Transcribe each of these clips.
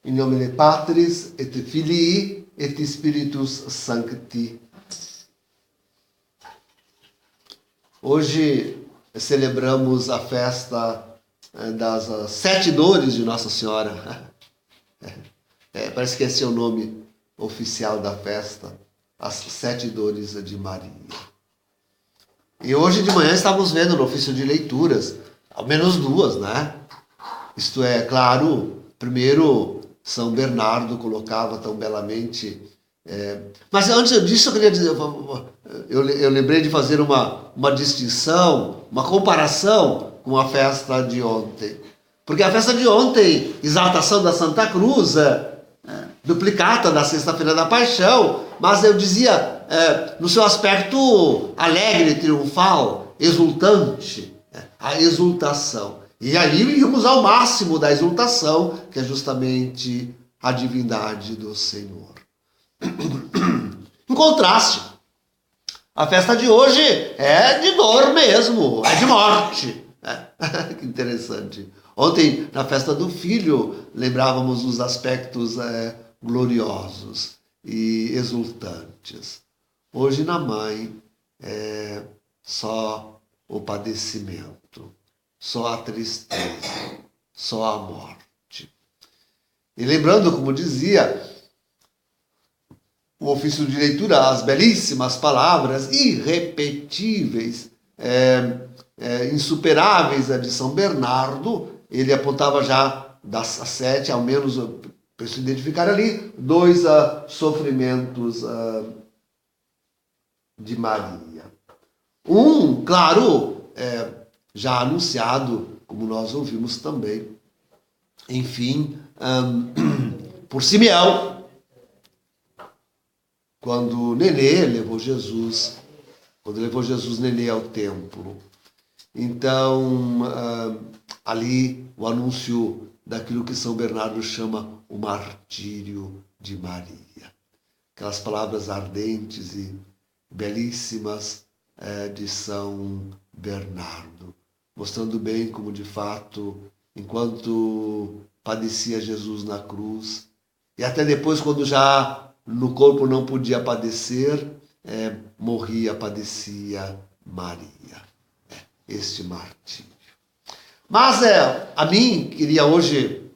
In nomine Patris et Filii et Spiritus Sancti. Hoje celebramos a festa das 7 dores de Nossa Senhora. Parece que esse é o nome oficial da festa, as 7 dores de Maria. E hoje de manhã estávamos vendo no ofício de leituras, ao menos 2, né? Isto é, claro, primeiro São Bernardo colocava tão belamente... Mas antes disso eu queria dizer, eu lembrei de fazer uma distinção, uma comparação com a festa de ontem. Porque a festa de ontem, exaltação da Santa Cruz, duplicata da Sexta-feira da Paixão, mas eu dizia, no seu aspecto alegre, triunfal, exultante, a exultação. E ali íamos ao máximo da exultação, que é justamente a divindade do Senhor. Em contraste, a festa de hoje é de dor mesmo, é de morte. Que interessante. Ontem, na festa do Filho, lembrávamos os aspectos gloriosos e exultantes. Hoje, na Mãe, é só o padecimento, só a tristeza, só a morte. E lembrando, como dizia o ofício de leitura, as belíssimas palavras irrepetíveis, insuperáveis de São Bernardo, ele apontava já das 7, ao menos, para se identificar ali, 2 sofrimentos de Maria. Um, claro, já anunciado, como nós ouvimos também, enfim, por Simeão, quando Nenê levou Jesus, Nenê ao templo. Então, ali o anúncio daquilo que São Bernardo chama o martírio de Maria. Aquelas palavras ardentes e belíssimas de São Bernardo, mostrando bem como, de fato, enquanto padecia Jesus na cruz, e até depois, quando já no corpo não podia padecer, morria, padecia Maria. Este martírio. Mas a mim queria hoje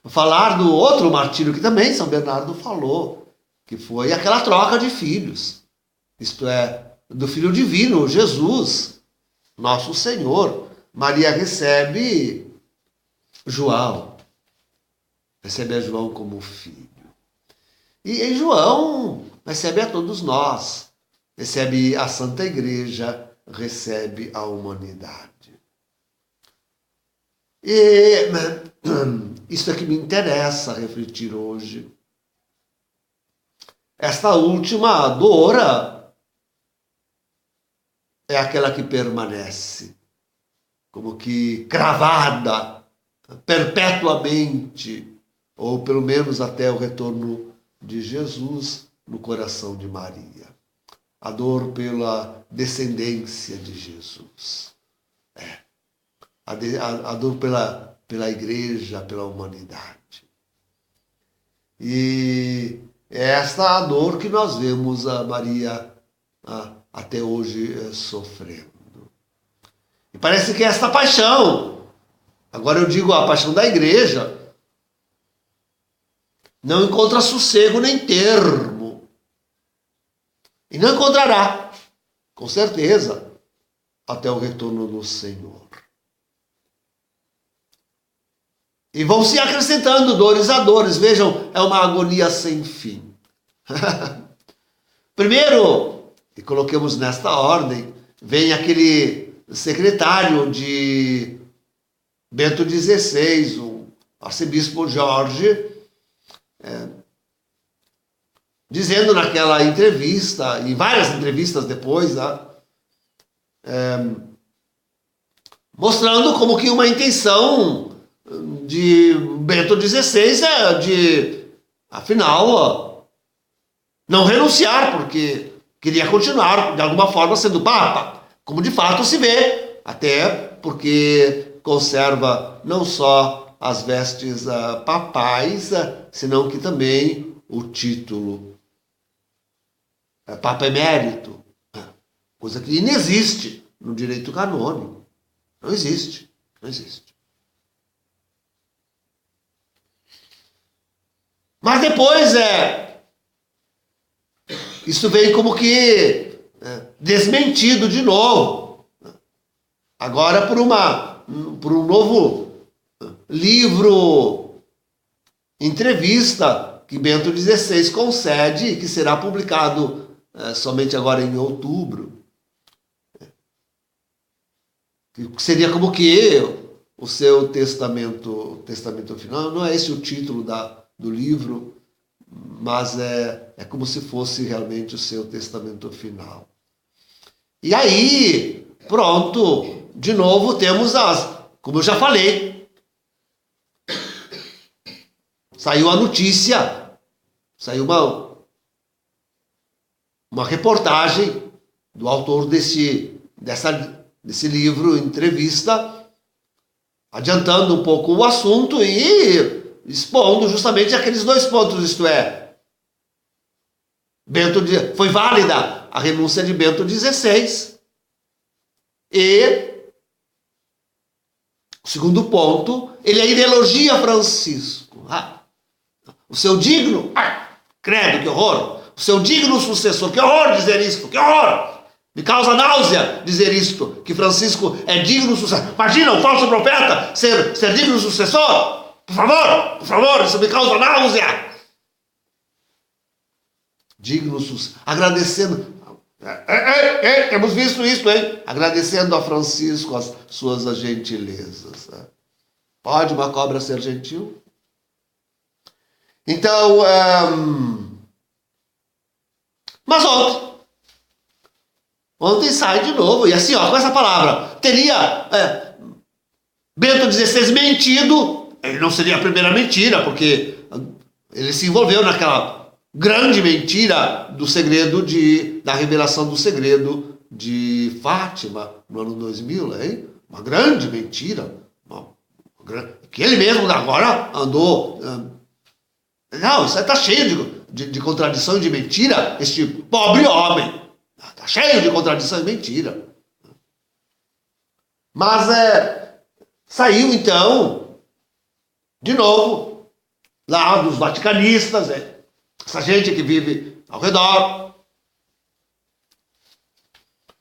falar do outro martírio que também São Bernardo falou, que foi aquela troca de filhos. Isto é, do Filho Divino, Jesus, nosso Senhor. Maria recebe João. Recebe a João como filho. E João recebe a todos nós. Recebe a Santa Igreja, recebe a humanidade. E isso é que me interessa refletir hoje. Esta última dor é aquela que permanece, como que cravada perpetuamente, ou pelo menos até o retorno de Jesus no coração de Maria. A dor pela descendência de Jesus. A dor pela igreja, pela humanidade. E é esta a dor que nós vemos a Maria até hoje sofrendo. E parece que esta paixão, agora eu digo a paixão da igreja, não encontra sossego nem termo. E não encontrará, com certeza, até o retorno do Senhor. E vão se acrescentando dores a dores. Vejam, é uma agonia sem fim. Primeiro, e coloquemos nesta ordem, vem aquele secretário de Bento XVI, o arcebispo Jorge, dizendo naquela entrevista, e várias entrevistas depois, mostrando como que uma intenção de Bento XVI é de, afinal, não renunciar, porque queria continuar, de alguma forma, sendo Papa, como de fato se vê, até porque conserva não só as vestes papais, senão que também o título Papa Emérito, coisa que inexiste no direito canônico. Não existe, não existe. Mas depois isso vem como que desmentido de novo. Agora por um novo livro, entrevista que Bento XVI concede e que será publicado somente agora em outubro. Que seria como que o seu testamento final. Não é esse o título do livro, mas é como se fosse realmente o seu testamento final. E aí, pronto, de novo temos como eu já falei, saiu a notícia, saiu uma reportagem do autor desse livro, entrevista, adiantando um pouco o assunto e expondo justamente aqueles dois pontos, isto é, foi válida a renúncia de Bento XVI e o segundo ponto, ele ainda elogia Francisco. O seu digno, credo, que horror, o seu digno sucessor, que horror dizer isto, que horror, me causa náusea dizer isto, que Francisco é digno sucessor. Imagina um falso profeta ser digno sucessor. Por favor, isso me causa náusea. Digno sucessor, agradecendo. Temos visto isso, hein? Agradecendo a Francisco as suas gentilezas. Pode uma cobra ser gentil? Então, mas ontem sai de novo, e assim, com essa palavra, teria Bento XVI mentido. Ele não seria a primeira mentira, porque ele se envolveu naquela grande mentira do segredo da revelação do segredo de Fátima no ano 2000, hein? Uma grande mentira, que ele mesmo agora andou. Não, isso aí está cheio de contradição e de mentira, este pobre homem. Está cheio de contradição e mentira. Mas saiu então, de novo, lá dos vaticanistas, essa gente que vive ao redor,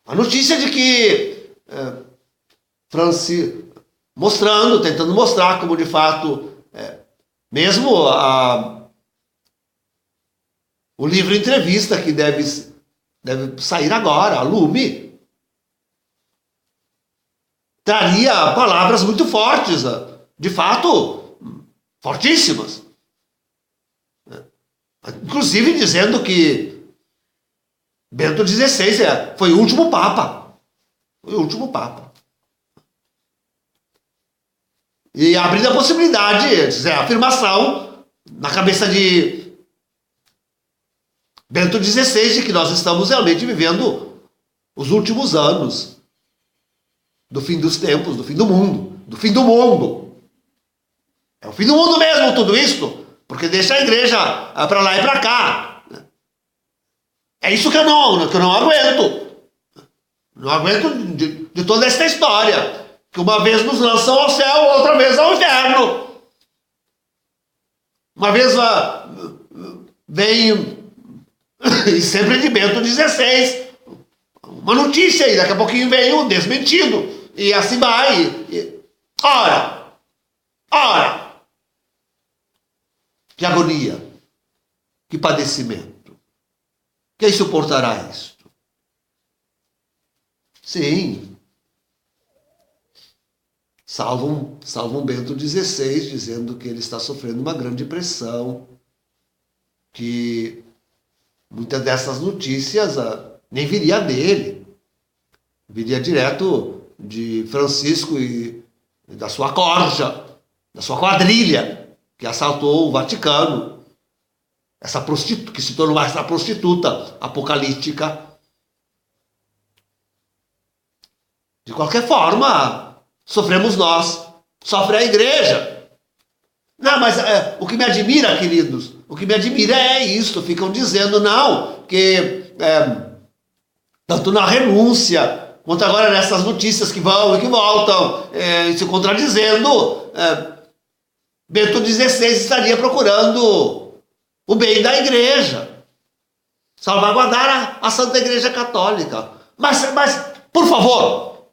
a notícia de que Francisco, tentando mostrar como de fato, mesmo o livro entrevista que deve sair agora, a Lume, traria palavras muito fortes, de fato, fortíssimas. Inclusive dizendo que Bento XVI foi o último Papa. Foi o último Papa. E abrindo a possibilidade, a afirmação na cabeça de Bento XVI de que nós estamos realmente vivendo os últimos anos do fim dos tempos, do fim do mundo. Do fim do mundo. É o fim do mundo mesmo tudo isso, porque deixa a igreja para lá e para cá. É isso que eu não aguento. Não aguento de toda essa história, que uma vez nos lançam ao céu, outra vez ao inferno. Uma vez vem, e sempre de Bento XVI, uma notícia e daqui a pouquinho vem um desmentido, e assim vai. Ora, que agonia, que padecimento. Quem suportará isto? Sim, salvam Bento XVI, dizendo que ele está sofrendo uma grande pressão, que muitas dessas notícias nem viria dele, viria direto de Francisco e da sua corja, da sua quadrilha, que assaltou o Vaticano, que se tornou essa prostituta apocalíptica. De qualquer forma, sofremos nós, sofre a igreja, Não, mas o que me admira, queridos, o que me admira é isso. Ficam dizendo, não, que tanto na renúncia, quanto agora nessas notícias que vão e que voltam, se contradizendo, Bento XVI estaria procurando o bem da igreja, salvaguardar a Santa Igreja Católica. Mas, por favor,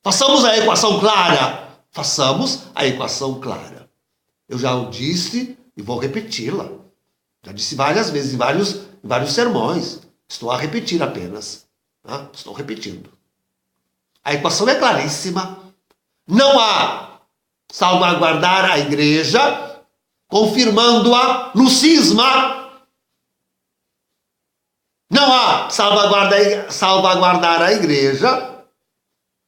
façamos a equação clara. Façamos a equação clara. Eu já o disse e vou repeti-la. Já disse várias vezes, em vários sermões. Estou a repetir apenas. Tá? Estou repetindo. A equação é claríssima. Não há salvaguardar a igreja, confirmando-a no cisma. Não há salvaguardar a igreja,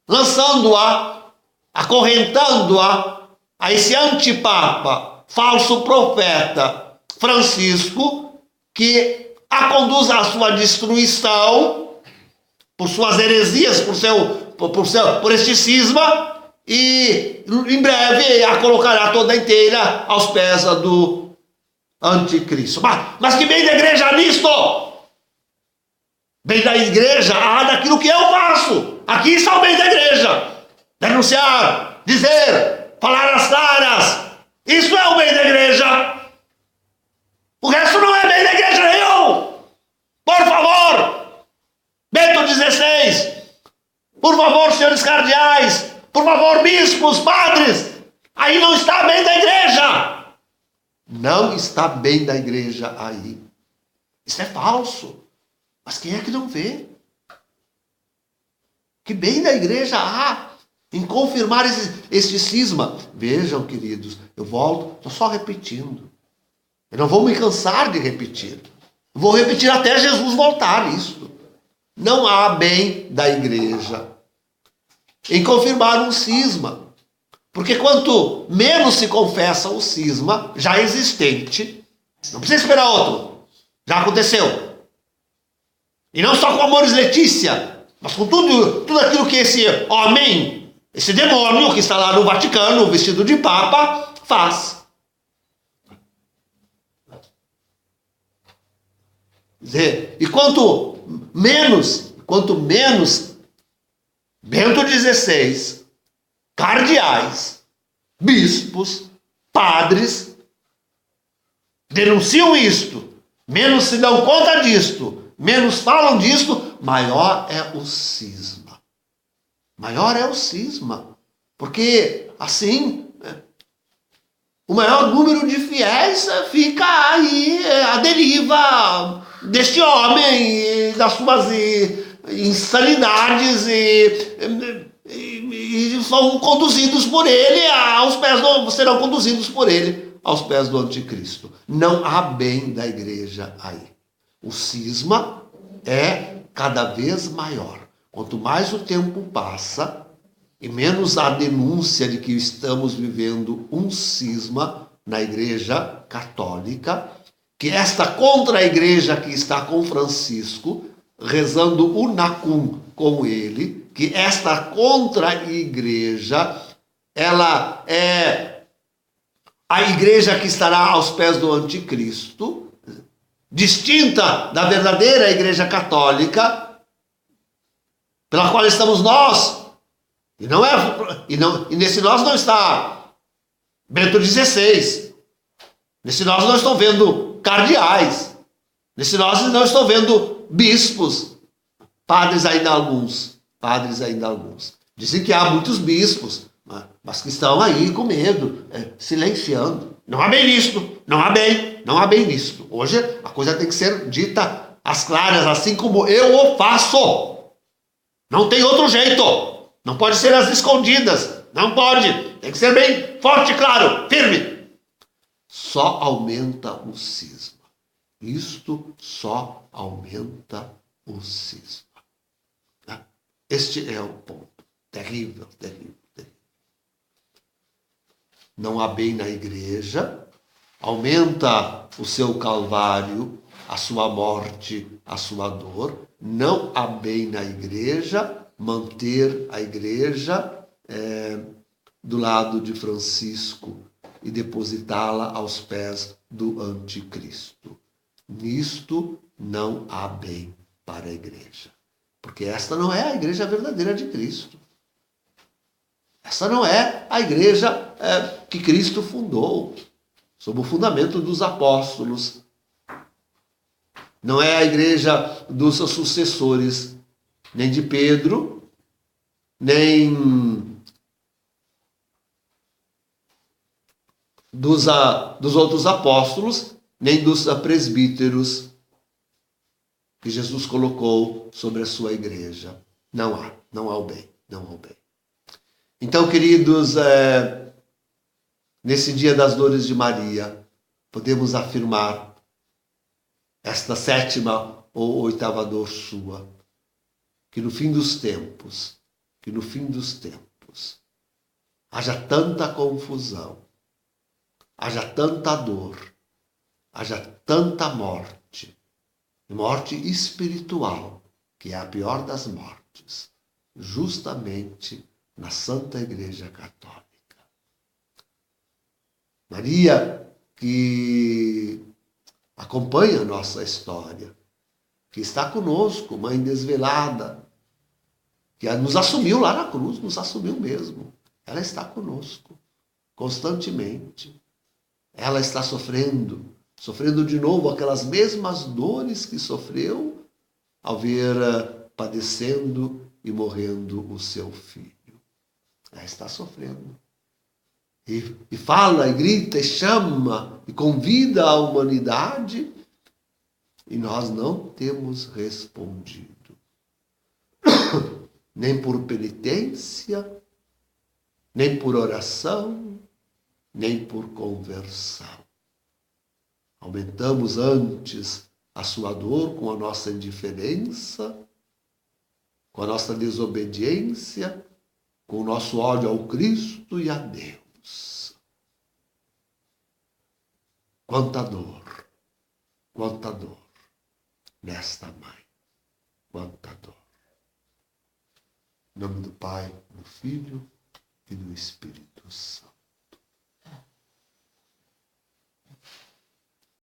lançando-a, acorrentando-a a esse antipapa, falso profeta Francisco, que a conduz à sua destruição por suas heresias, por este cisma, e em breve a colocará toda inteira aos pés do anticristo. Mas que bem da igreja nisto? Bem da igreja há daquilo que eu faço. Aqui está o bem da igreja. Denunciar, dizer, falar as claras. Isso é o bem da igreja. O resto não é bem da igreja nenhum. Por favor, Bento XVI, por favor, senhores cardeais, por favor, bispos, padres, aí não está bem da igreja. Não está bem da igreja aí. Isso é falso. Mas quem é que não vê? Que bem da igreja há em confirmar este cisma. Vejam, queridos, eu volto, estou só repetindo. Eu não vou me cansar de repetir. Vou repetir até Jesus voltar isso. Não há bem da igreja em confirmar um cisma. Porque quanto menos se confessa o cisma já existente, não precisa esperar outro, já aconteceu. E não só com Amoris Letícia, mas com tudo aquilo que esse homem, esse demônio que está lá no Vaticano, vestido de papa, faz. Quer dizer, e quanto menos Bento XVI, cardeais, bispos, padres, denunciam isto, menos se dão conta disto, menos falam disto, maior é o cisma. Maior é o cisma. Porque, assim, o maior número de fiéis fica aí à deriva deste homem, das suas insanidades, e são conduzidos por ele aos pés serão conduzidos por ele aos pés do anticristo. Não há bem da igreja aí. O cisma é cada vez maior. Quanto mais o tempo passa e menos a denúncia de que estamos vivendo um cisma na Igreja Católica, que esta contra-igreja que está com Francisco, rezando o Nacum com ele, que esta contra-igreja, ela é a igreja que estará aos pés do anticristo, distinta da verdadeira Igreja Católica, pela qual estamos nós, e nesse nós não está Bento XVI, nesse nós não estou vendo cardeais, nesse nós não estou vendo bispos, padres ainda alguns. Dizem que há muitos bispos, mas que estão aí com medo, silenciando. Não há bem nisto, não há bem nisto. Hoje a coisa tem que ser dita às claras, assim como eu o faço. Não tem outro jeito. Não pode ser às escondidas. Não pode. Tem que ser bem forte, claro, firme. Só aumenta o cisma. Isto só aumenta o cisma. Este é o ponto. Terrível. Não há bem na igreja, aumenta o seu calvário, a sua morte, a sua dor. Não há bem na igreja, manter a igreja do lado de Francisco e depositá-la aos pés do anticristo. Nisto não há bem para a igreja. Porque esta não é a igreja verdadeira de Cristo. Essa não é a igreja que Cristo fundou, sob o fundamento dos apóstolos. Não é a igreja dos seus sucessores, nem de Pedro, nem dos outros apóstolos, nem dos presbíteros que Jesus colocou sobre a sua igreja. Não há o bem, não há o bem. Então, queridos, nesse dia das dores de Maria, podemos afirmar esta 7ª ou 8ª dor sua, que no fim dos tempos, haja tanta confusão, haja tanta dor, haja tanta morte espiritual, que é a pior das mortes, justamente na Santa Igreja Católica. Maria, que acompanha a nossa história, que está conosco, mãe desvelada, que nos assumiu lá na cruz, nos assumiu mesmo. Ela está conosco, constantemente. Ela está sofrendo de novo aquelas mesmas dores que sofreu ao ver padecendo e morrendo o seu filho. Ela está sofrendo. E fala, e grita, e chama, e convida a humanidade, e nós não temos respondido. Nem por penitência, nem por oração, nem por conversão. Aumentamos antes a sua dor com a nossa indiferença, com a nossa desobediência, com o nosso ódio ao Cristo e a Deus. Quanta dor nesta mãe, quanta dor. Em nome do Pai, do Filho e do Espírito Santo.